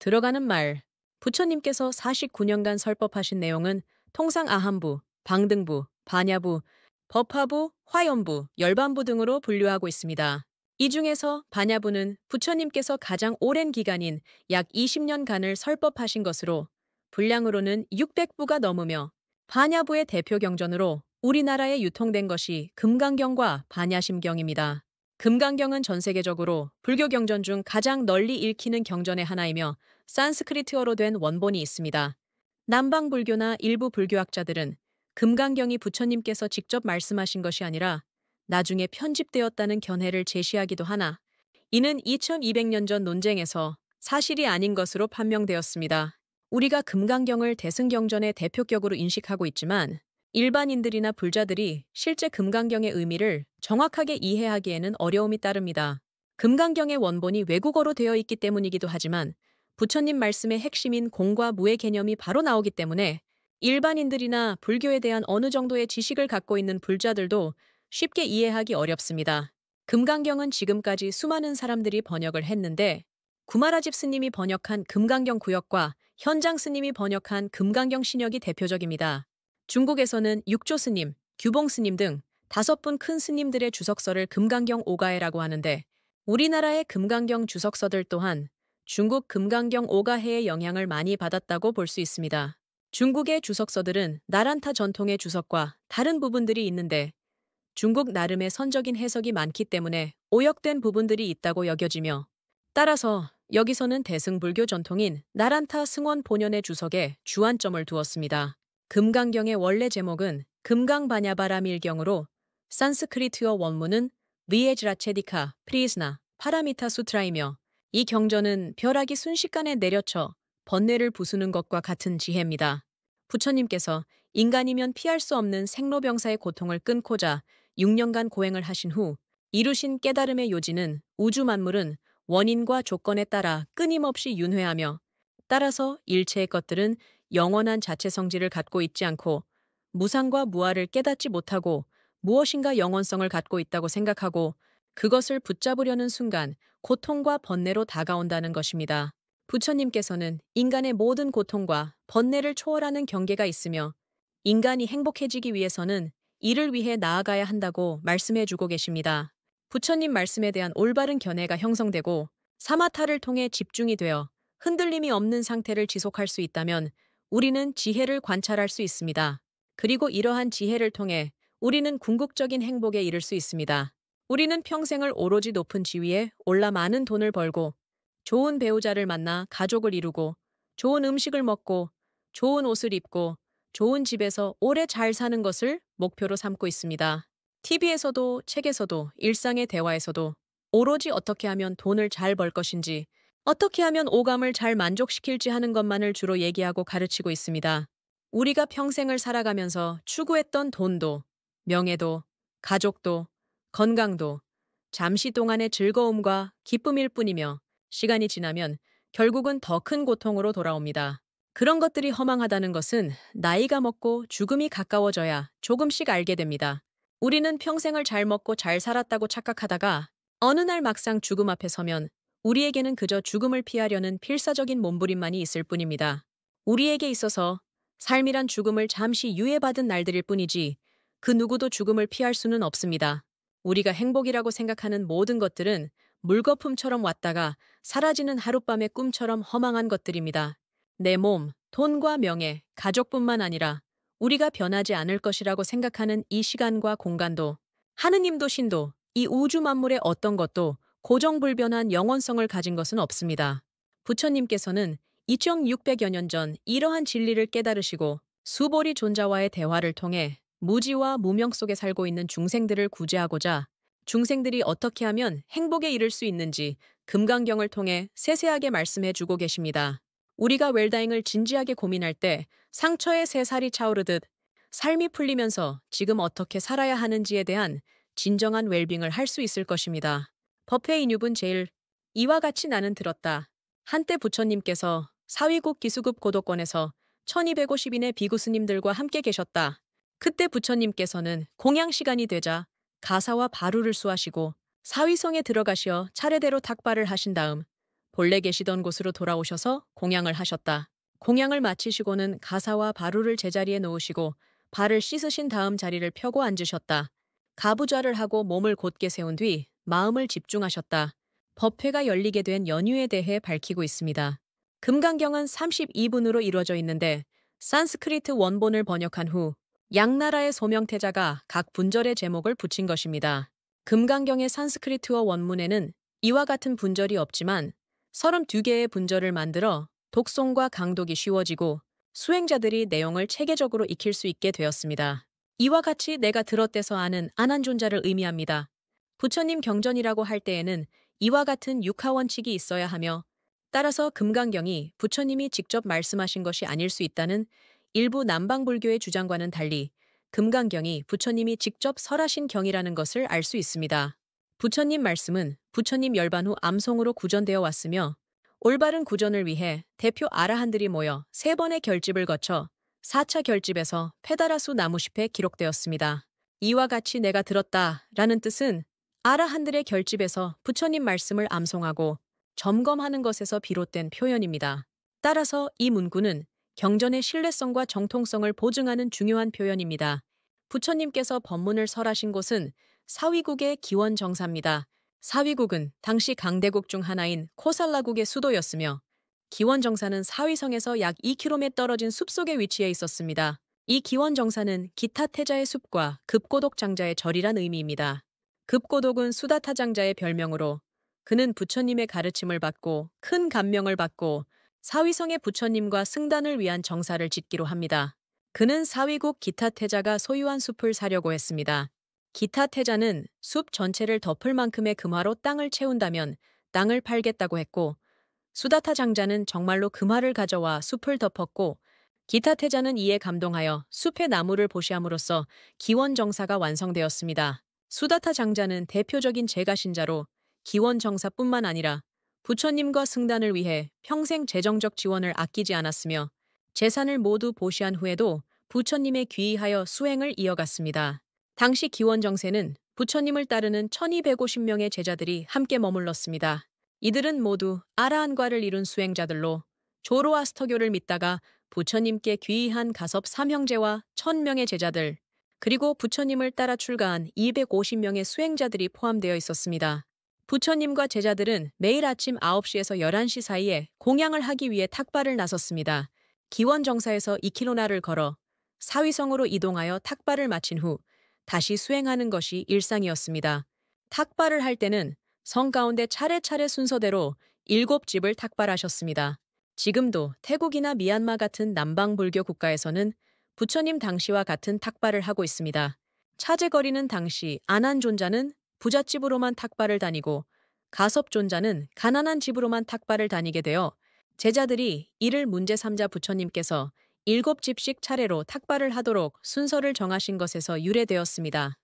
들어가는 말. 부처님께서 49년간 설법하신 내용은 통상 아함부, 방등부, 반야부, 법화부, 화염부, 열반부 등으로 분류하고 있습니다. 이 중에서 반야부는 부처님께서 가장 오랜 기간인 약 20년간을 설법하신 것으로 분량으로는 600부가 넘으며 반야부의 대표 경전으로 우리나라에 유통된 것이 금강경과 반야심경입니다. 금강경은 전 세계적으로 불교 경전 중 가장 널리 읽히는 경전의 하나이며 산스크리트어로 된 원본이 있습니다. 남방 불교나 일부 불교학자들은 금강경이 부처님께서 직접 말씀하신 것이 아니라 나중에 편집되었다는 견해를 제시하기도 하나 이는 2200년 전 논쟁에서 사실이 아닌 것으로 판명되었습니다. 우리가 금강경을 대승경전의 대표격으로 인식하고 있지만 일반인들이나 불자들이 실제 금강경의 의미를 정확하게 이해하기에는 어려움이 따릅니다. 금강경의 원본이 외국어로 되어 있기 때문이기도 하지만 부처님 말씀의 핵심인 공과 무의 개념이 바로 나오기 때문에 일반인들이나 불교에 대한 어느 정도의 지식을 갖고 있는 불자들도 쉽게 이해하기 어렵습니다. 금강경은 지금까지 수많은 사람들이 번역을 했는데 구마라집 스님이 번역한 금강경 구역과 현장 스님이 번역한 금강경 신역이 대표적입니다. 중국에서는 육조 스님, 규봉 스님 등 5분 큰 스님들의 주석서를 금강경 오가해라고 하는데 우리나라의 금강경 주석서들 또한 중국 금강경 오가해의 영향을 많이 받았다고 볼 수 있습니다. 중국의 주석서들은 나란타 전통의 주석과 다른 부분들이 있는데 중국 나름의 선적인 해석이 많기 때문에 오역된 부분들이 있다고 여겨지며 따라서 여기서는 대승불교 전통인 나란타 승원 본연의 주석에 주안점을 두었습니다. 금강경의 원래 제목은 금강바냐바라밀경으로 산스크리트어 원문은 비에즈라체디카 프리스나 파라미타 수트라이며 이 경전은 벼락이 순식간에 내려쳐 번뇌를 부수는 것과 같은 지혜입니다. 부처님께서 인간이면 피할 수 없는 생로병사의 고통을 끊고자 6년간 고행을 하신 후 이루신 깨달음의 요지는 우주 만물은 원인과 조건에 따라 끊임없이 윤회하며 따라서 일체의 것들은 영원한 자체 성질을 갖고 있지 않고 무상과 무아를 깨닫지 못하고 무엇인가 영원성을 갖고 있다고 생각하고 그것을 붙잡으려는 순간 고통과 번뇌로 다가온다는 것입니다. 부처님께서는 인간의 모든 고통과 번뇌를 초월하는 경계가 있으며 인간이 행복해지기 위해서는 이를 위해 나아가야 한다고 말씀해주고 계십니다. 부처님 말씀에 대한 올바른 견해가 형성되고 사마타를 통해 집중이 되어 흔들림이 없는 상태를 지속할 수 있다면 우리는 지혜를 관찰할 수 있습니다. 그리고 이러한 지혜를 통해 우리는 궁극적인 행복에 이를 수 있습니다. 우리는 평생을 오로지 높은 지위에 올라 많은 돈을 벌고 좋은 배우자를 만나 가족을 이루고 좋은 음식을 먹고 좋은 옷을 입고 좋은 집에서 오래 잘 사는 것을 목표로 삼고 있습니다. TV에서도 책에서도 일상의 대화에서도 오로지 어떻게 하면 돈을 잘 벌 것인지 어떻게 하면 오감을 잘 만족시킬지 하는 것만을 주로 얘기하고 가르치고 있습니다. 우리가 평생을 살아가면서 추구했던 돈도, 명예도, 가족도, 건강도 잠시 동안의 즐거움과 기쁨일 뿐이며 시간이 지나면 결국은 더 큰 고통으로 돌아옵니다. 그런 것들이 허망하다는 것은 나이가 먹고 죽음이 가까워져야 조금씩 알게 됩니다. 우리는 평생을 잘 먹고 잘 살았다고 착각하다가 어느 날 막상 죽음 앞에 서면 우리에게는 그저 죽음을 피하려는 필사적인 몸부림만이 있을 뿐입니다. 우리에게 있어서 삶이란 죽음을 잠시 유예받은 날들일 뿐이지 그 누구도 죽음을 피할 수는 없습니다. 우리가 행복이라고 생각하는 모든 것들은 물거품처럼 왔다가 사라지는 하룻밤의 꿈처럼 허망한 것들입니다. 내 몸, 돈과 명예, 가족뿐만 아니라 우리가 변하지 않을 것이라고 생각하는 이 시간과 공간도 하느님도 신도 이 우주 만물의 어떤 것도 고정불변한 영원성을 가진 것은 없습니다. 부처님께서는 2600여 년 전 이러한 진리를 깨달으시고 수보리 존자와의 대화를 통해 무지와 무명 속에 살고 있는 중생들을 구제하고자 중생들이 어떻게 하면 행복에 이를 수 있는지 금강경을 통해 세세하게 말씀해 주고 계십니다. 우리가 웰다잉을 진지하게 고민할 때 상처에 새살이 차오르듯 삶이 풀리면서 지금 어떻게 살아야 하는지에 대한 진정한 웰빙을 할 수 있을 것입니다. 법회 인유분 제일 이와 같이 나는 들었다. 한때 부처님께서 사위국 기수급 고도권에서 1250인의 비구 스님들과 함께 계셨다. 그때 부처님께서는 공양 시간이 되자 가사와 바루를 수하시고 사위성에 들어가시어 차례대로 탁발을 하신 다음 본래 계시던 곳으로 돌아오셔서 공양을 하셨다. 공양을 마치시고는 가사와 바루를 제자리에 놓으시고 발을 씻으신 다음 자리를 펴고 앉으셨다. 가부좌를 하고 몸을 곧게 세운 뒤 마음을 집중하셨다. 법회가 열리게 된 연유에 대해 밝히고 있습니다. 금강경은 32분으로 이루어져 있는데 산스크리트 원본을 번역한 후 양나라의 소명태자가 각 분절의 제목을 붙인 것입니다. 금강경의 산스크리트어 원문에는 이와 같은 분절이 없지만 32개의 분절을 만들어 독송과 강독이 쉬워지고 수행자들이 내용을 체계적으로 익힐 수 있게 되었습니다. 이와 같이 내가 들었대서 아는 안한존자를 의미합니다. 부처님 경전이라고 할 때에는 이와 같은 육하원칙이 있어야 하며 따라서 금강경이 부처님이 직접 말씀하신 것이 아닐 수 있다는 일부 남방불교의 주장과는 달리 금강경이 부처님이 직접 설하신 경이라는 것을 알 수 있습니다. 부처님 말씀은 부처님 열반 후 암송으로 구전되어 왔으며 올바른 구전을 위해 대표 아라한들이 모여 3번의 결집을 거쳐 4차 결집에서 페다라수 나무십에 기록되었습니다. 이와 같이 내가 들었다라는 뜻은 아라한들의 결집에서 부처님 말씀을 암송하고 점검하는 것에서 비롯된 표현입니다. 따라서 이 문구는 경전의 신뢰성과 정통성을 보증하는 중요한 표현입니다. 부처님께서 법문을 설하신 곳은 사위국의 기원정사입니다. 사위국은 당시 강대국 중 하나인 코살라국의 수도였으며 기원정사는 사위성에서 약 2km 떨어진 숲속에 위치해 있었습니다. 이 기원정사는 기타태자의 숲과 급고독장자의 절이란 의미입니다. 급고독은 수다타 장자의 별명으로 그는 부처님의 가르침을 받고 큰 감명을 받고 사위성의 부처님과 승단을 위한 정사를 짓기로 합니다. 그는 사위국 기타태자가 소유한 숲을 사려고 했습니다. 기타태자는 숲 전체를 덮을 만큼의 금화로 땅을 채운다면 땅을 팔겠다고 했고 수다타 장자는 정말로 금화를 가져와 숲을 덮었고 기타태자는 이에 감동하여 숲의 나무를 보시함으로써 기원정사가 완성되었습니다. 수다타 장자는 대표적인 제가신자로 기원정사뿐만 아니라 부처님과 승단을 위해 평생 재정적 지원을 아끼지 않았으며 재산을 모두 보시한 후에도 부처님에 귀의하여 수행을 이어갔습니다. 당시 기원정세는 부처님을 따르는 1250명의 제자들이 함께 머물렀습니다. 이들은 모두 아라한과를 이룬 수행자들로 조로아스터교를 믿다가 부처님께 귀의한 가섭 삼형제와 1000명의 제자들, 그리고 부처님을 따라 출가한 250명의 수행자들이 포함되어 있었습니다. 부처님과 제자들은 매일 아침 9시에서 11시 사이에 공양을 하기 위해 탁발을 나섰습니다. 기원정사에서 2km나를 걸어 사위성으로 이동하여 탁발을 마친 후 다시 수행하는 것이 일상이었습니다. 탁발을 할 때는 성 가운데 차례차례 순서대로 7집을 탁발하셨습니다. 지금도 태국이나 미얀마 같은 남방불교 국가에서는 부처님 당시와 같은 탁발을 하고 있습니다. 차제거리는 당시 안한존자는 부잣집으로만 탁발을 다니고 가섭존자는 가난한 집으로만 탁발을 다니게 되어 제자들이 이를 문제삼자 부처님께서 7집씩 차례로 탁발을 하도록 순서를 정하신 것에서 유래되었습니다.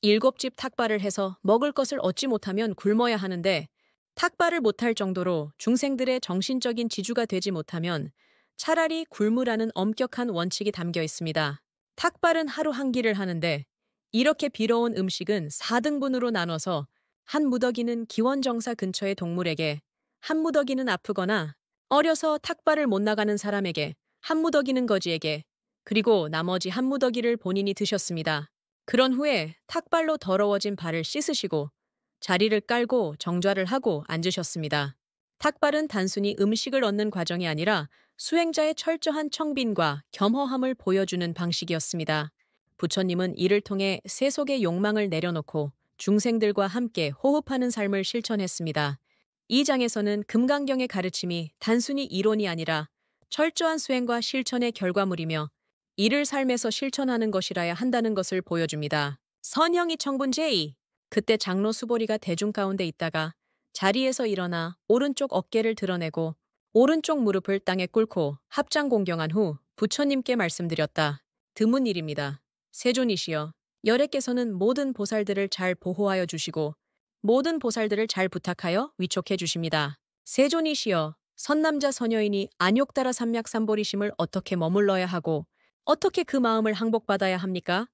7집 탁발을 해서 먹을 것을 얻지 못하면 굶어야 하는데 탁발을 못할 정도로 중생들의 정신적인 지주가 되지 못하면 차라리 굶으라는 엄격한 원칙이 담겨 있습니다. 탁발은 하루 한 끼를 하는데 이렇게 비로운 음식은 4등분으로 나눠서 한 무더기는 기원정사 근처의 동물에게, 한 무더기는 아프거나 어려서 탁발을 못 나가는 사람에게, 한 무더기는 거지에게, 그리고 나머지 한 무더기를 본인이 드셨습니다. 그런 후에 탁발로 더러워진 발을 씻으시고 자리를 깔고 정좌를 하고 앉으셨습니다. 탁발은 단순히 음식을 얻는 과정이 아니라 수행자의 철저한 청빈과 겸허함을 보여주는 방식이었습니다. 부처님은 이를 통해 세속의 욕망을 내려놓고 중생들과 함께 호흡하는 삶을 실천했습니다. 이 장에서는 금강경의 가르침이 단순히 이론이 아니라 철저한 수행과 실천의 결과물이며 이를 삶에서 실천하는 것이라야 한다는 것을 보여줍니다. 선형이 청분 제2. 그때 장로 수보리가 대중 가운데 있다가 자리에서 일어나 오른쪽 어깨를 드러내고 오른쪽 무릎을 땅에 꿇고 합장 공경한 후 부처님께 말씀드렸다. 드문 일입니다. 세존이시여, 열애께서는 모든 보살들을 잘 보호하여 주시고 모든 보살들을 잘 부탁하여 위촉해 주십니다. 세존이시여, 선남자 선여인이 안욕따라 삼맥삼보리심을 어떻게 머물러야 하고 어떻게 그 마음을 항복받아야 합니까?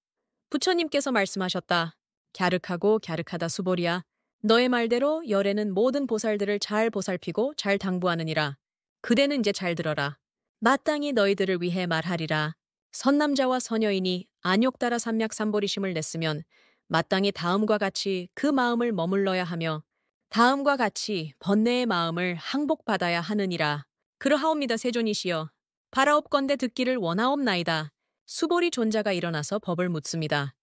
부처님께서 말씀하셨다. 갸륵하고 갸륵하다 수보리야. 너의 말대로 열애는 모든 보살들을 잘 보살피고 잘 당부하느니라. 그대는 이제 잘 들어라. 마땅히 너희들을 위해 말하리라. 선남자와 선여인이 안욕 따라 삼맥삼보리심을 냈으면 마땅히 다음과 같이 그 마음을 머물러야 하며 다음과 같이 번뇌의 마음을 항복받아야 하느니라. 그러하옵니다 세존이시여. 바라옵건대 듣기를 원하옵나이다. 수보리 존자가 일어나서 법을 묻습니다.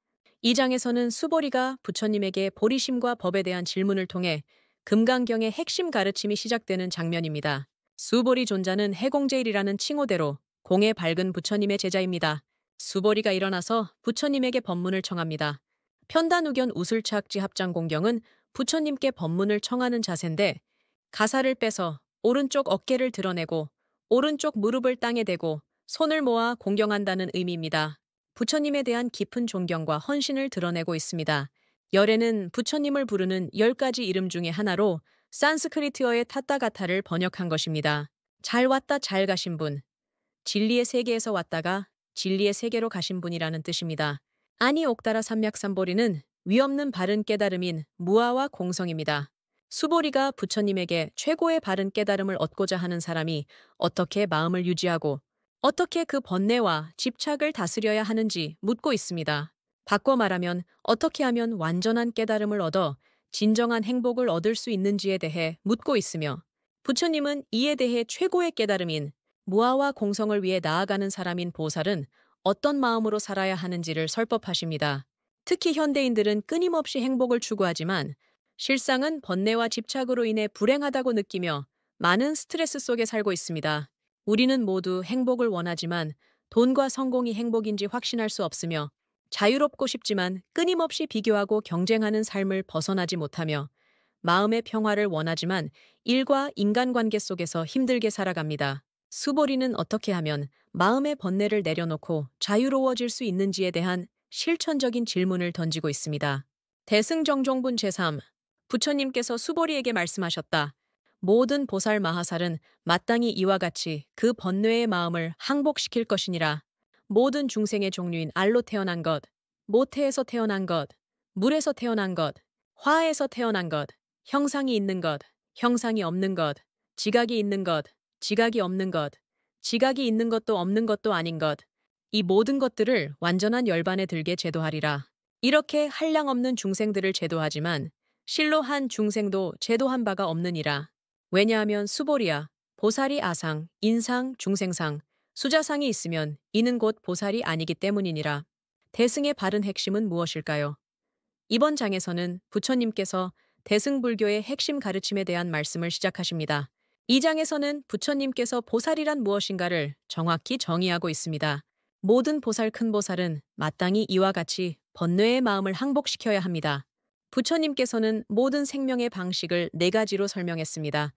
이 장에서는 수보리가 부처님에게 보리심과 법에 대한 질문을 통해 금강경의 핵심 가르침이 시작되는 장면입니다. 수보리 존자는 해공제일이라는 칭호대로 공에 밝은 부처님의 제자입니다. 수보리가 일어나서 부처님에게 법문을 청합니다. 편단우견 우술차악지 합장공경은 부처님께 법문을 청하는 자세인데 가사를 빼서 오른쪽 어깨를 드러내고 오른쪽 무릎을 땅에 대고 손을 모아 공경한다는 의미입니다. 부처님에 대한 깊은 존경과 헌신을 드러내고 있습니다. 열애는 부처님을 부르는 10가지 이름 중에 하나로 산스크리트어의 타타가타를 번역한 것입니다. 잘 왔다 잘 가신 분, 진리의 세계에서 왔다가 진리의 세계로 가신 분이라는 뜻입니다. 아니 옥다라 삼맥삼보리는 위없는 바른 깨달음인 무아와 공성입니다. 수보리가 부처님에게 최고의 바른 깨달음을 얻고자 하는 사람이 어떻게 마음을 유지하고 어떻게 그 번뇌와 집착을 다스려야 하는지 묻고 있습니다. 바꿔 말하면 어떻게 하면 완전한 깨달음을 얻어 진정한 행복을 얻을 수 있는지에 대해 묻고 있으며 부처님은 이에 대해 최고의 깨달음인 무아와 공성을 위해 나아가는 사람인 보살은 어떤 마음으로 살아야 하는지를 설법하십니다. 특히 현대인들은 끊임없이 행복을 추구하지만 실상은 번뇌와 집착으로 인해 불행하다고 느끼며 많은 스트레스 속에 살고 있습니다. 우리는 모두 행복을 원하지만 돈과 성공이 행복인지 확신할 수 없으며 자유롭고 싶지만 끊임없이 비교하고 경쟁하는 삶을 벗어나지 못하며 마음의 평화를 원하지만 일과 인간관계 속에서 힘들게 살아갑니다. 수보리는 어떻게 하면 마음의 번뇌를 내려놓고 자유로워질 수 있는지에 대한 실천적인 질문을 던지고 있습니다. 대승정종분 제3 부처님께서 수보리에게 말씀하셨다. 모든 보살 마하살은 마땅히 이와 같이 그 번뇌의 마음을 항복시킬 것이니라. 모든 중생의 종류인 알로 태어난 것, 모태에서 태어난 것, 물에서 태어난 것, 화에서 태어난 것, 형상이 있는 것, 형상이 없는 것, 지각이 있는 것, 지각이 없는 것, 지각이 있는 것도 없는 것도 아닌 것, 이 모든 것들을 완전한 열반에 들게 제도하리라. 이렇게 한량없는 중생들을 제도하지만 실로 한 중생도 제도한 바가 없느니라. 왜냐하면 수보리야, 보살이 아상, 인상, 중생상, 수자상이 있으면 이는 곧 보살이 아니기 때문이니라. 대승의 바른 핵심은 무엇일까요? 이번 장에서는 부처님께서 대승불교의 핵심 가르침에 대한 말씀을 시작하십니다. 이 장에서는 부처님께서 보살이란 무엇인가를 정확히 정의하고 있습니다. 모든 보살 큰 보살은 마땅히 이와 같이 번뇌의 마음을 항복시켜야 합니다. 부처님께서는 모든 생명의 방식을 4가지로 설명했습니다.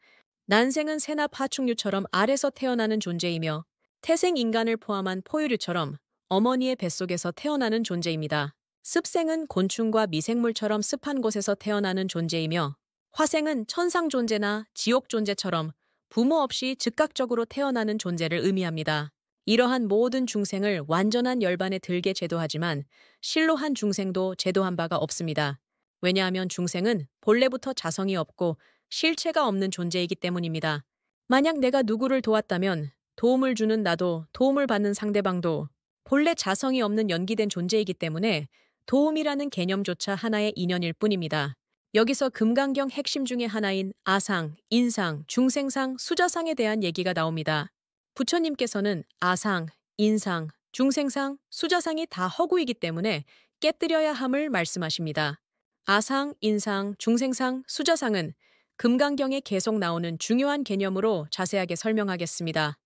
난생은 새나 파충류처럼 알에서 태어나는 존재이며 태생 인간을 포함한 포유류처럼 어머니의 뱃속에서 태어나는 존재입니다. 습생은 곤충과 미생물처럼 습한 곳에서 태어나는 존재이며 화생은 천상 존재나 지옥 존재처럼 부모 없이 즉각적으로 태어나는 존재를 의미합니다. 이러한 모든 중생을 완전한 열반에 들게 제도하지만 실로 한 중생도 제도한 바가 없습니다. 왜냐하면 중생은 본래부터 자성이 없고 실체가 없는 존재이기 때문입니다. 만약 내가 누구를 도왔다면 도움을 주는 나도 도움을 받는 상대방도 본래 자성이 없는 연기된 존재이기 때문에 도움이라는 개념조차 하나의 인연일 뿐입니다. 여기서 금강경 핵심 중에 하나인 아상, 인상, 중생상, 수자상에 대한 얘기가 나옵니다. 부처님께서는 아상, 인상, 중생상, 수자상이 다 허구이기 때문에 깨뜨려야 함을 말씀하십니다. 아상, 인상, 중생상, 수자상은 금강경에 계속 나오는 중요한 개념으로 자세하게 설명하겠습니다.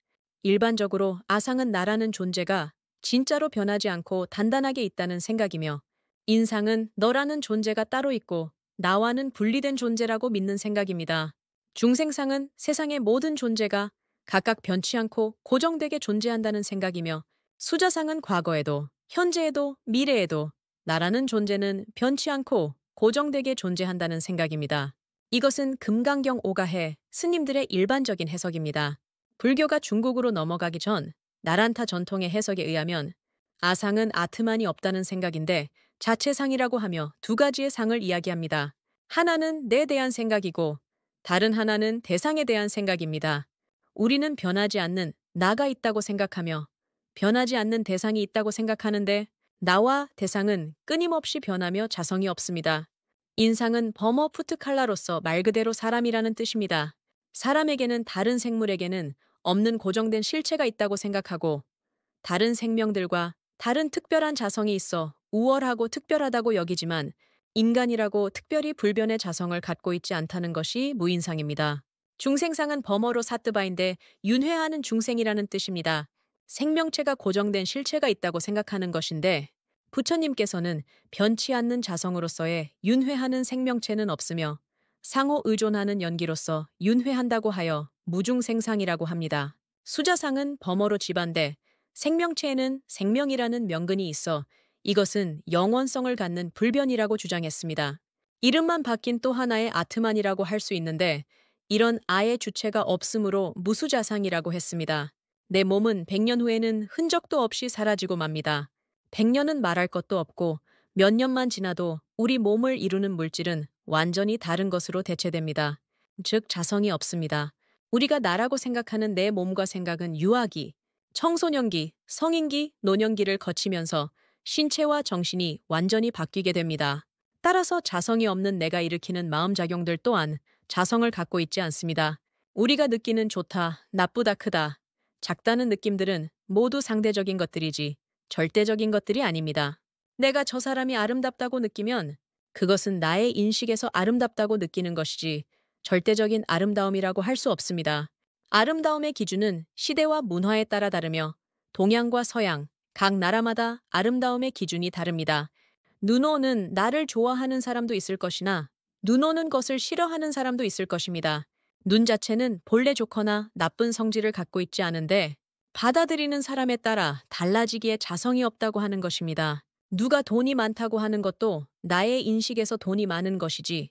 일반적으로 아상은 나라는 존재가 진짜로 변하지 않고 단단하게 있다는 생각이며 인상은 너라는 존재가 따로 있고 나와는 분리된 존재라고 믿는 생각입니다. 중생상은 세상의 모든 존재가 각각 변치 않고 고정되게 존재한다는 생각이며 수자상은 과거에도 현재에도 미래에도 나라는 존재는 변치 않고 고정되게 존재한다는 생각입니다. 이것은 금강경 오가해 스님들의 일반적인 해석입니다. 불교가 중국으로 넘어가기 전 나란타 전통의 해석에 의하면 아상은 아트만이 없다는 생각인데 자체상이라고 하며 2가지의 상을 이야기합니다. 하나는 내 대한 생각이고 다른 하나는 대상에 대한 생각입니다. 우리는 변하지 않는 나가 있다고 생각하며 변하지 않는 대상이 있다고 생각하는데 나와 대상은 끊임없이 변하며 자성이 없습니다. 인상은 버머 푸트칼라로서 말 그대로 사람이라는 뜻입니다. 사람에게는 다른 생물에게는 없는 고정된 실체가 있다고 생각하고 다른 생명들과 다른 특별한 자성이 있어 우월하고 특별하다고 여기지만 인간이라고 특별히 불변의 자성을 갖고 있지 않다는 것이 무인상입니다. 중생상은 범어로 사뜨바인데 윤회하는 중생이라는 뜻입니다. 생명체가 고정된 실체가 있다고 생각하는 것인데 부처님께서는 변치 않는 자성으로서의 윤회하는 생명체는 없으며 상호 의존하는 연기로서 윤회한다고 하여 무중생상이라고 합니다. 수자상은 범어로 집안데 생명체에는 생명이라는 명근이 있어 이것은 영원성을 갖는 불변이라고 주장했습니다. 이름만 바뀐 또 하나의 아트만이라고 할 수 있는데 이런 아의 주체가 없으므로 무수자상이라고 했습니다. 내 몸은 100년 후에는 흔적도 없이 사라지고 맙니다. 100년은 말할 것도 없고 몇 년만 지나도 우리 몸을 이루는 물질은 완전히 다른 것으로 대체됩니다. 즉 자성이 없습니다. 우리가 나라고 생각하는 내 몸과 생각은 유아기, 청소년기, 성인기, 노년기를 거치면서 신체와 정신이 완전히 바뀌게 됩니다. 따라서 자성이 없는 내가 일으키는 마음작용들 또한 자성을 갖고 있지 않습니다. 우리가 느끼는 좋다, 나쁘다, 크다, 작다는 느낌들은 모두 상대적인 것들이지 절대적인 것들이 아닙니다. 내가 저 사람이 아름답다고 느끼면 그것은 나의 인식에서 아름답다고 느끼는 것이지 절대적인 아름다움이라고 할 수 없습니다. 아름다움의 기준은 시대와 문화에 따라 다르며 동양과 서양, 각 나라마다 아름다움의 기준이 다릅니다. 눈 오는 나를 좋아하는 사람도 있을 것이나 눈 오는 것을 싫어하는 사람도 있을 것입니다. 눈 자체는 본래 좋거나 나쁜 성질을 갖고 있지 않은데 받아들이는 사람에 따라 달라지기에 자성이 없다고 하는 것입니다. 누가 돈이 많다고 하는 것도 나의 인식에서 돈이 많은 것이지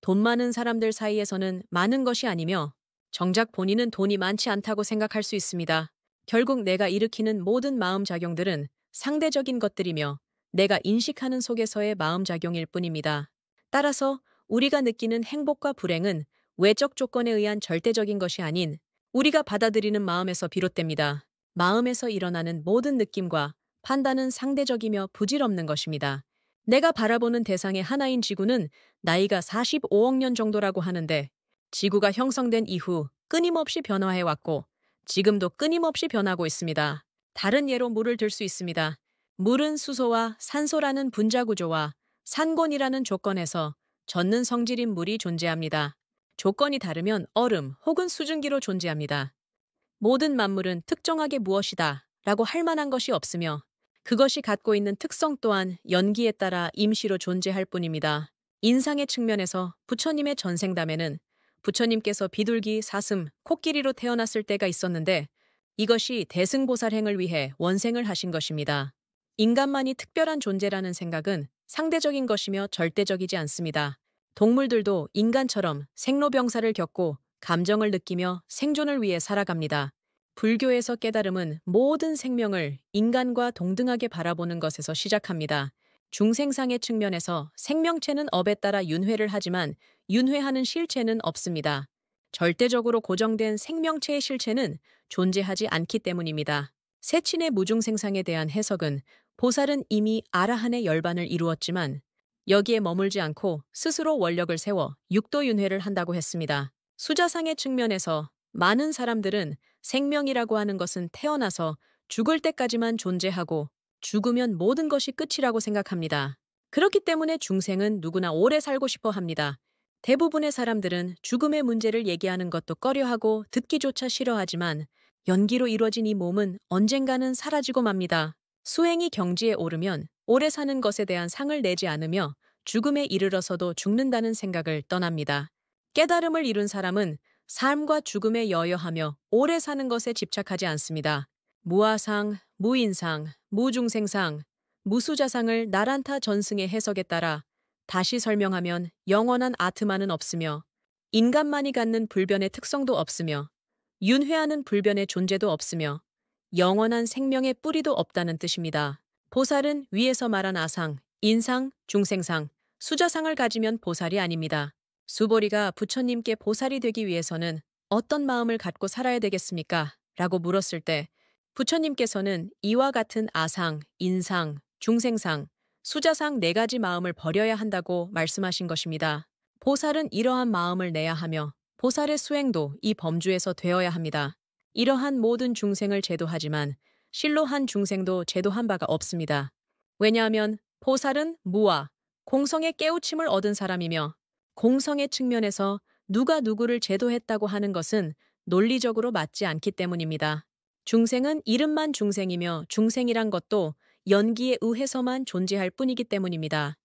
돈 많은 사람들 사이에서는 많은 것이 아니며 정작 본인은 돈이 많지 않다고 생각할 수 있습니다. 결국 내가 일으키는 모든 마음작용들은 상대적인 것들이며 내가 인식하는 속에서의 마음작용일 뿐입니다. 따라서 우리가 느끼는 행복과 불행은 외적 조건에 의한 절대적인 것이 아닌 우리가 받아들이는 마음에서 비롯됩니다. 마음에서 일어나는 모든 느낌과 판단은 상대적이며 부질없는 것입니다. 내가 바라보는 대상의 하나인 지구는 나이가 45억 년 정도라고 하는데 지구가 형성된 이후 끊임없이 변화해왔고 지금도 끊임없이 변하고 있습니다. 다른 예로 물을 들 수 있습니다. 물은 수소와 산소라는 분자 구조와 산곤이라는 조건에서 젖는 성질인 물이 존재합니다. 조건이 다르면 얼음 혹은 수증기로 존재합니다. 모든 만물은 특정하게 무엇이다 라고 할 만한 것이 없으며 그것이 갖고 있는 특성 또한 연기에 따라 임시로 존재할 뿐입니다. 인상의 측면에서 부처님의 전생담에는 부처님께서 비둘기, 사슴, 코끼리로 태어났을 때가 있었는데 이것이 대승보살행을 위해 원생을 하신 것입니다. 인간만이 특별한 존재라는 생각은 상대적인 것이며 절대적이지 않습니다. 동물들도 인간처럼 생로병사를 겪고 감정을 느끼며 생존을 위해 살아갑니다. 불교에서 깨달음은 모든 생명을 인간과 동등하게 바라보는 것에서 시작합니다. 중생상의 측면에서 생명체는 업에 따라 윤회를 하지만 윤회하는 실체는 없습니다. 절대적으로 고정된 생명체의 실체는 존재하지 않기 때문입니다. 세친의 무중생상에 대한 해석은 보살은 이미 아라한의 열반을 이루었지만 여기에 머물지 않고 스스로 원력을 세워 육도윤회를 한다고 했습니다. 수자상의 측면에서 많은 사람들은 생명이라고 하는 것은 태어나서 죽을 때까지만 존재하고 죽으면 모든 것이 끝이라고 생각합니다. 그렇기 때문에 중생은 누구나 오래 살고 싶어 합니다. 대부분의 사람들은 죽음의 문제를 얘기하는 것도 꺼려하고 듣기조차 싫어하지만 연기로 이루어진 이 몸은 언젠가는 사라지고 맙니다. 수행이 경지에 오르면 오래 사는 것에 대한 상을 내지 않으며 죽음에 이르러서도 죽는다는 생각을 떠납니다. 깨달음을 이룬 사람은 삶과 죽음에 여여하며 오래 사는 것에 집착하지 않습니다. 무아상, 무인상, 무중생상, 무수자상을 나란타 전승의 해석에 따라 다시 설명하면 영원한 아트만은 없으며 인간만이 갖는 불변의 특성도 없으며 윤회하는 불변의 존재도 없으며 영원한 생명의 뿌리도 없다는 뜻입니다. 보살은 위에서 말한 아상, 인상, 중생상, 수자상을 가지면 보살이 아닙니다. 수보리가 부처님께 보살이 되기 위해서는 어떤 마음을 갖고 살아야 되겠습니까? 라고 물었을 때 부처님께서는 이와 같은 아상, 인상, 중생상, 수자상 네 가지 마음을 버려야 한다고 말씀하신 것입니다. 보살은 이러한 마음을 내야 하며 보살의 수행도 이 범주에서 되어야 합니다. 이러한 모든 중생을 제도하지만 실로 한 중생도 제도한 바가 없습니다. 왜냐하면 보살은 무아, 공성의 깨우침을 얻은 사람이며 공성의 측면에서 누가 누구를 제도했다고 하는 것은 논리적으로 맞지 않기 때문입니다. 중생은 이름만 중생이며 중생이란 것도 연기에 의해서만 존재할 뿐이기 때문입니다.